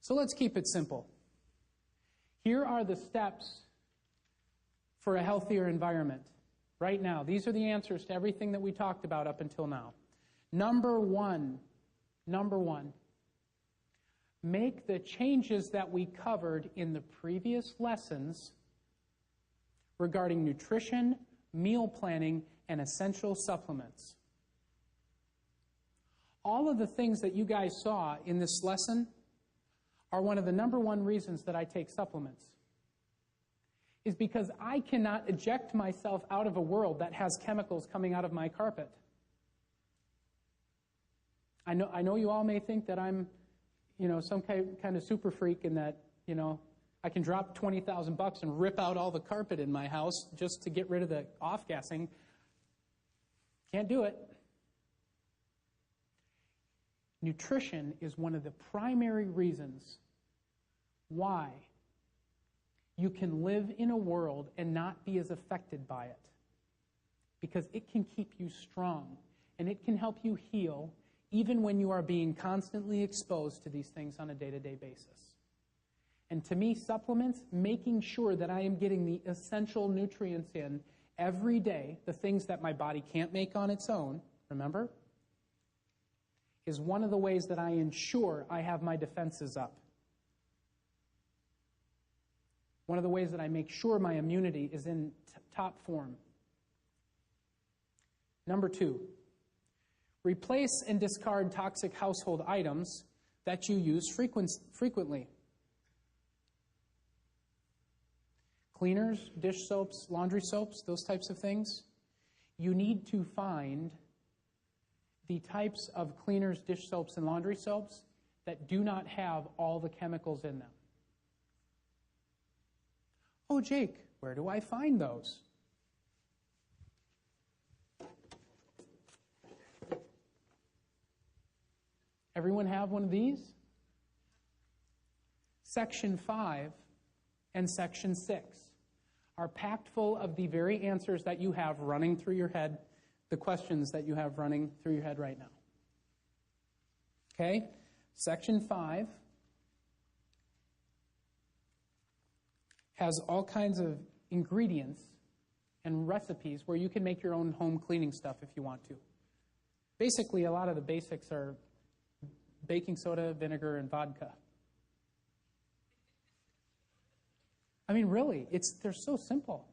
So let's keep it simple. Here are the steps for a healthier environment. Right now, these are the answers to everything that we talked about up until now. Number one, make the changes that we covered in the previous lessons regarding nutrition, meal planning, and essential supplements. All of the things that you guys saw in this lesson are one of the number one reasons that I take supplements. Is because I cannot eject myself out of a world that has chemicals coming out of my carpet. I know you all may think that I'm, some kind of super freak and that, I can drop $20,000 and rip out all the carpet in my house just to get rid of the off-gassing. Can't do it. Nutrition is one of the primary reasons why you can live in a world and not be as affected by it. Because it can keep you strong and it can help you heal even when you are being constantly exposed to these things on a day-to-day basis. And to me, supplements, making sure that I am getting the essential nutrients in every day, the things that my body can't make on its own, remember, is one of the ways that I ensure I have my defenses up. One of the ways that I make sure my immunity is in top form. Number 2, replace and discard toxic household items that you use frequently. Cleaners, dish soaps, laundry soaps, those types of things. You need to find the types of cleaners, dish soaps, and laundry soaps that do not have all the chemicals in them. Oh, Jake, where do I find those? Everyone have one of these? Section 5 and Section 6 are packed full of the very answers that you have running through your head, the questions that you have running through your head right now. Okay? Section 5 has all kinds of ingredients and recipes where you can make your own home cleaning stuff if you want to. Basically, a lot of the basics are baking soda, vinegar, and vodka. I mean, really, they're so simple.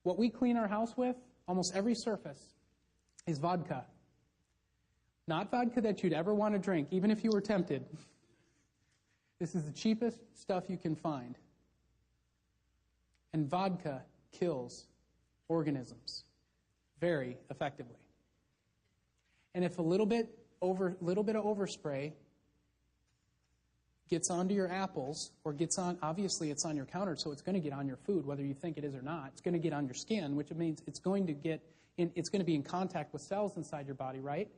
What we clean our house with, almost every surface, is vodka. Not vodka that you'd ever want to drink, even if you were tempted. This is the cheapest stuff you can find. And vodka kills organisms very effectively. And if a little bit of overspray gets onto your apples, or gets on, obviously it's on your counter, so it's going to get on your food, whether you think it is or not. It's going to get on your skin, which means it's going to be in contact with cells inside your body, right?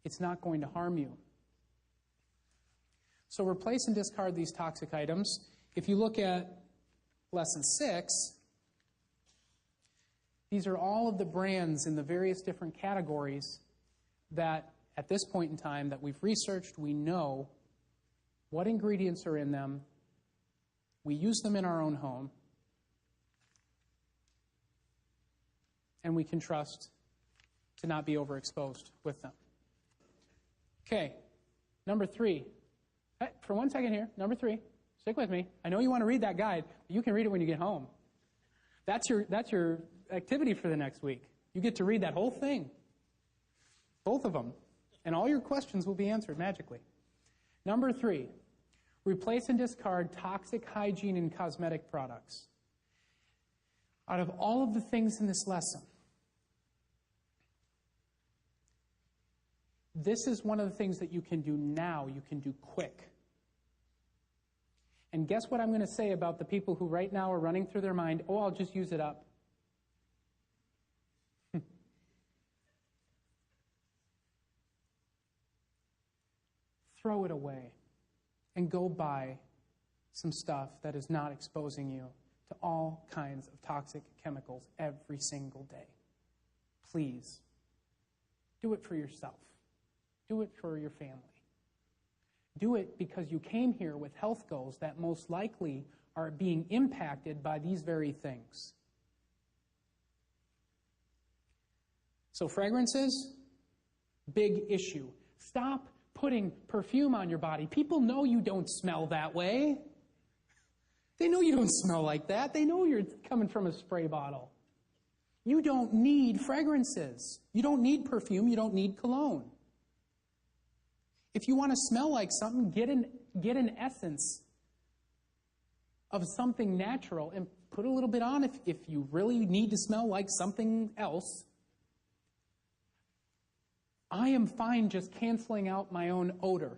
It's not going to harm you. So replace and discard these toxic items. If you look at Lesson 6, these are all of the brands in the various different categories that, at this point in time, that we've researched. We know what ingredients are in them. We use them in our own home. And we can trust to not be overexposed with them. Okay, number 3. For 1 second here, number 3. Stick with me. I know you want to read that guide, but you can read it when you get home. That's your activity for the next week. You get to read that whole thing. Both of them. And all your questions will be answered magically. Number 3, replace and discard toxic hygiene and cosmetic products. Out of all of the things in this lesson, this is one of the things that you can do now, you can do quick. And guess what I'm going to say about the people who right now are running through their mind, oh, I'll just use it up. Throw it away and go buy some stuff that is not exposing you to all kinds of toxic chemicals every single day. Please, do it for yourself. Do it for your family. Do it because you came here with health goals that most likely are being impacted by these very things. So fragrances, big issue. Stop putting perfume on your body. People know you don't smell that way. They know you don't smell like that. They know you're coming from a spray bottle. You don't need fragrances. You don't need perfume. You don't need cologne. If you want to smell like something, get an essence of something natural and put a little bit on if you really need to smell like something else. I am fine just canceling out my own odor.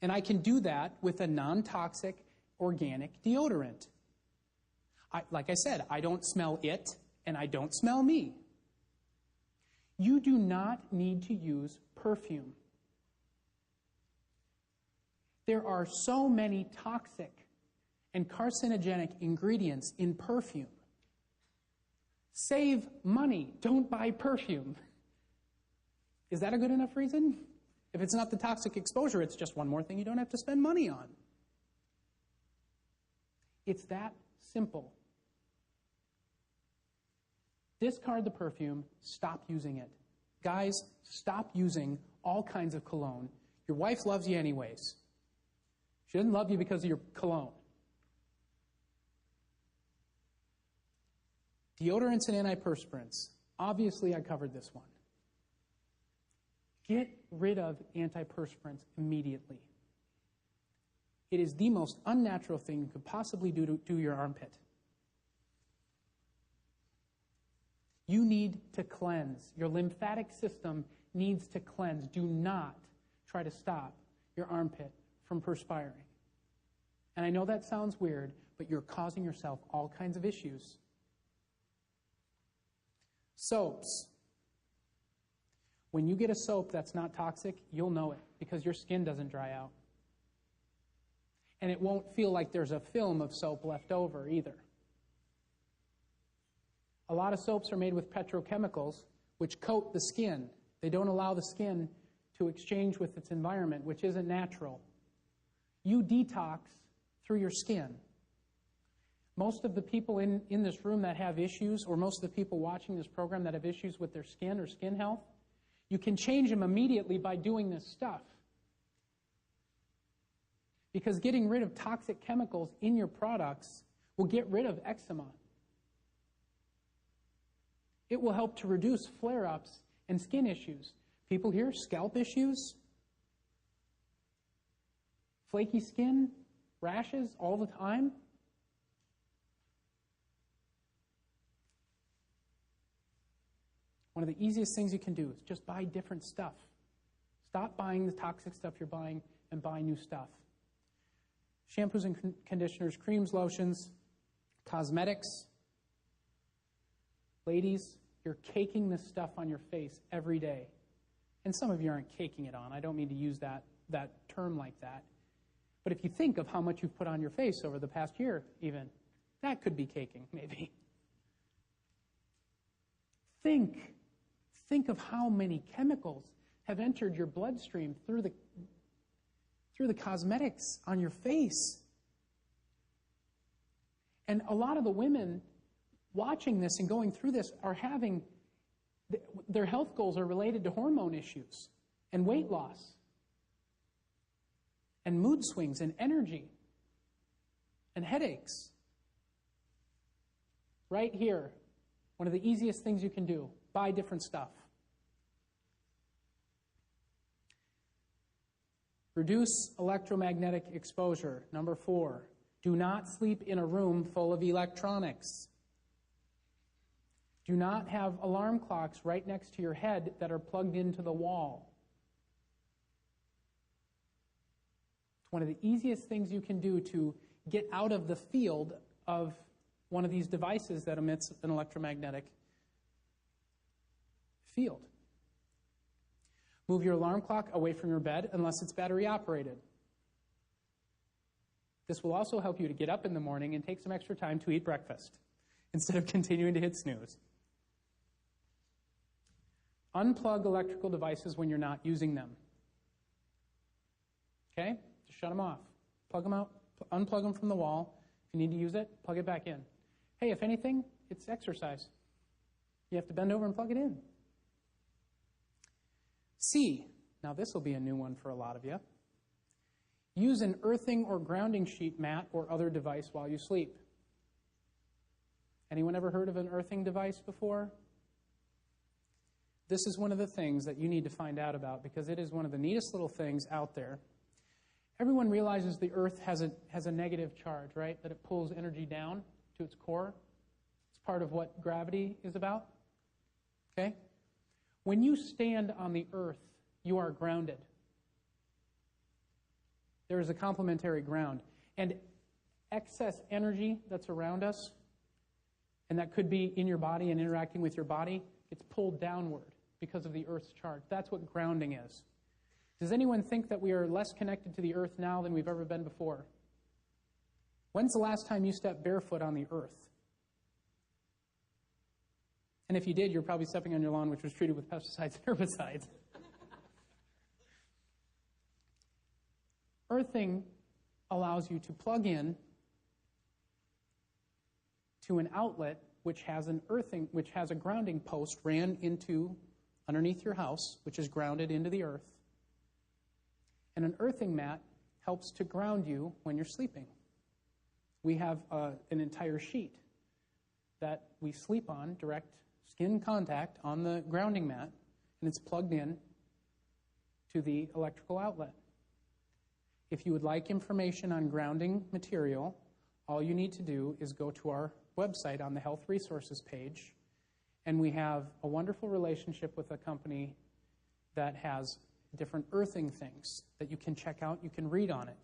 And I can do that with a non-toxic organic deodorant. Like I said, I don't smell it and I don't smell me. You do not need to use perfume. There are so many toxic and carcinogenic ingredients in perfume. Save money. Don't buy perfume. Is that a good enough reason? If it's not the toxic exposure, it's just one more thing you don't have to spend money on. It's that simple. Discard the perfume. Stop using it. Guys, stop using all kinds of cologne. Your wife loves you anyways. She doesn't love you because of your cologne. Deodorants and antiperspirants. Obviously, I covered this one. Get rid of antiperspirants immediately. It is the most unnatural thing you could possibly do to your armpit. You need to cleanse. Your lymphatic system needs to cleanse. Do not try to stop your armpit from perspiring. And I know that sounds weird, but you're causing yourself all kinds of issues. Soaps. When you get a soap that's not toxic, you'll know it because your skin doesn't dry out. And it won't feel like there's a film of soap left over either. A lot of soaps are made with petrochemicals which coat the skin. They don't allow the skin to exchange with its environment, which isn't natural. You detox through your skin. Most of the people in this room that have issues, or most of the people watching this program that have issues with their skin or skin health, you can change them immediately by doing this stuff. Because getting rid of toxic chemicals in your products will get rid of eczema. It will help to reduce flare-ups and skin issues. People here, scalp issues, flaky skin, rashes all the time. One of the easiest things you can do is just buy different stuff. Stop buying the toxic stuff you're buying and buy new stuff. Shampoos and conditioners, creams, lotions, cosmetics. Ladies, you're caking this stuff on your face every day. And some of you aren't caking it on. I don't mean to use that term like that. But if you think of how much you've put on your face over the past year even, that could be caking, maybe. Think of how many chemicals have entered your bloodstream through the cosmetics on your face. And a lot of the women watching this and going through this are having, their health goals are related to hormone issues and weight loss and mood swings and energy and headaches. Right here, one of the easiest things you can do, buy different stuff. Reduce electromagnetic exposure. Number 4, do not sleep in a room full of electronics. Do not have alarm clocks right next to your head that are plugged into the wall. It's one of the easiest things you can do to get out of the field of one of these devices that emits an electromagnetic field. Move your alarm clock away from your bed unless it's battery operated. This will also help you to get up in the morning and take some extra time to eat breakfast instead of continuing to hit snooze. Unplug electrical devices when you're not using them. Okay? Just shut them off. Plug them out. Unplug them from the wall. If you need to use it, plug it back in. Hey, if anything, it's exercise. You have to bend over and plug it in. C. Now this will be a new one for a lot of you. Use an earthing or grounding sheet mat or other device while you sleep. Anyone ever heard of an earthing device before? This is one of the things that you need to find out about because it is one of the neatest little things out there. Everyone realizes the earth has a negative charge, right? That it pulls energy down to its core. It's part of what gravity is about. Okay? When you stand on the earth, you are grounded. There is a complementary ground. And excess energy that's around us, and that could be in your body and interacting with your body, gets pulled downward because of the earth's charge. That's what grounding is. Does anyone think that we are less connected to the earth now than we've ever been before? When's the last time you stepped barefoot on the earth? And if you did, you're probably stepping on your lawn, which was treated with pesticides and herbicides. Earthing allows you to plug in to an outlet which has a grounding post ran into underneath your house, which is grounded into the earth. And an earthing mat helps to ground you when you're sleeping. We have an entire sheet that we sleep on, direct skin contact on the grounding mat, and it's plugged in to the electrical outlet. If you would like information on grounding material, all you need to do is go to our website on the Health Resources page, and we have a wonderful relationship with a company that has different earthing things that you can check out. You can read on it.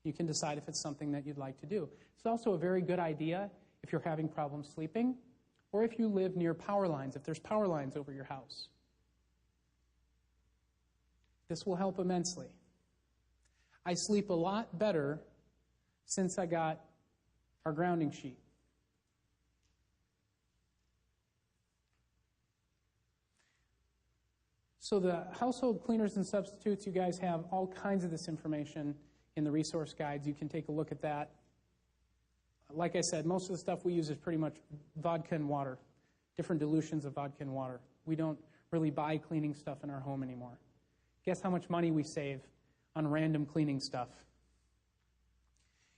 You can decide if it's something that you'd like to do. It's also a very good idea if you're having problems sleeping or if you live near power lines, if there's power lines over your house. This will help immensely. I sleep a lot better since I got our grounding sheet. So the household cleaners and substitutes, you guys have all kinds of this information in the resource guides. You can take a look at that. Like I said, most of the stuff we use is pretty much vodka and water, different dilutions of vodka and water. We don't really buy cleaning stuff in our home anymore. Guess how much money we save on random cleaning stuff?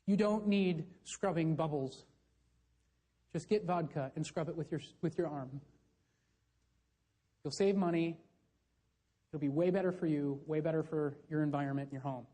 You don't need scrubbing bubbles. Just get vodka and scrub it with your arm. You'll save money. It'll be way better for you, way better for your environment and your home.